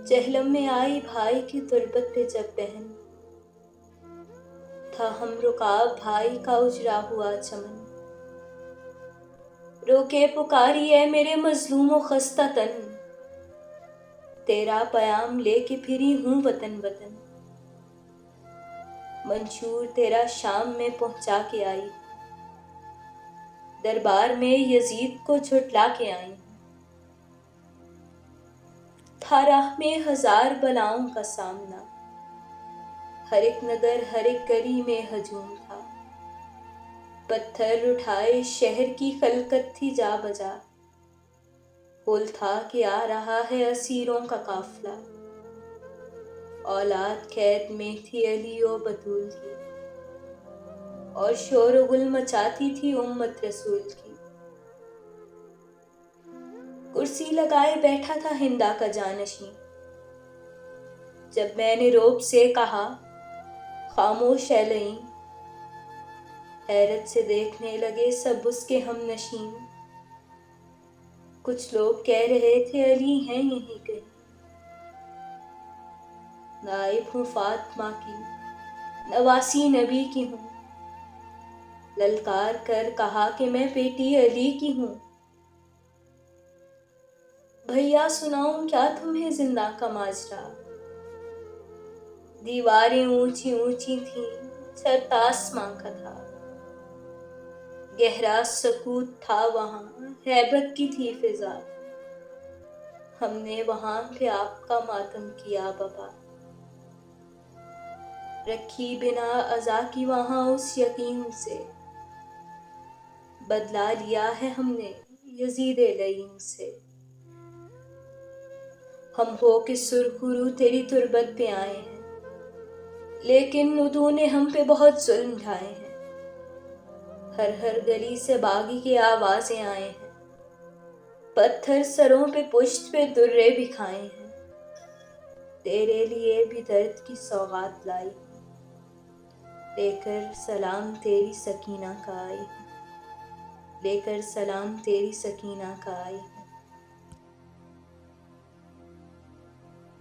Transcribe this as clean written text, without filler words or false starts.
جہلم میں آئی بھائی کی تربت پہ جب بہن، تھا ہم رکاب بھائی کا اجڑا ہوا چمن، رو کے پکاری اے میرے مظلوم و خستہ تن، تیرا پیام لے کے پھری ہوں وطن وطن، منشور تیرا شام میں پہنچا کے آئی، دربار میں یزید کو جھٹلا کے آئی، تھا راہ میں ہزار بلاؤں کا سامنا، ہر ایک نگر ہر ایک گلی میں ہجوم تھا، پتھر اٹھائے شہر کی خلقت تھی جا بجا، بول تھا کہ آ رہا ہے اسیروں کا قافلہ، اولاد قید میں تھی علی و بطول کی، اور شور و گل مچاتی تھی امت رسول کی، کرسی لگائے بیٹھا تھا ہندا کا جانشین، جب میں نے رعب سے کہا خاموش اے لئیم، حیرت سے دیکھنے لگے سب اس کے ہم نشین، کچھ لوگ کہہ رہے تھے علی ہیں یہیں کہیں، نائب ہوں فاطمہ کی نواسی نبی کی ہوں، للکار کر کہا کہ میں بیٹی علی کی ہوں، بھیا سناؤں کیا تمہیں زندہ کا ماجرا، دیواریں اونچی اونچی تھیں چھت آسماں کا تھا، گہرا سکوت تھا وہاں ہیبت کی تھی فضا، ہم نے وہاں پہ آپ کا ماتم کیا بابا، رکھی بنا عزا کی وہاں اس یقین سے، بدلا لیا ہے ہم نے یزید لعین سے، ہم ہو کے سرخرو تیری تربت پہ آئے ہیں، لیکن تو نے ہم پہ بہت ظلم ڈھائے ہیں، ہر ہر گلی سے باغی کی آوازیں آئے ہیں، پتھر سروں پہ پشت پہ درے بھی کھائے ہیں، تیرے لیے بھی درد کی سوغات لائی ہوں، لے کر سلام تیری سکینہ کا آئی ہوں، لے کر سلام تیری سکینہ کا آئی ہوں۔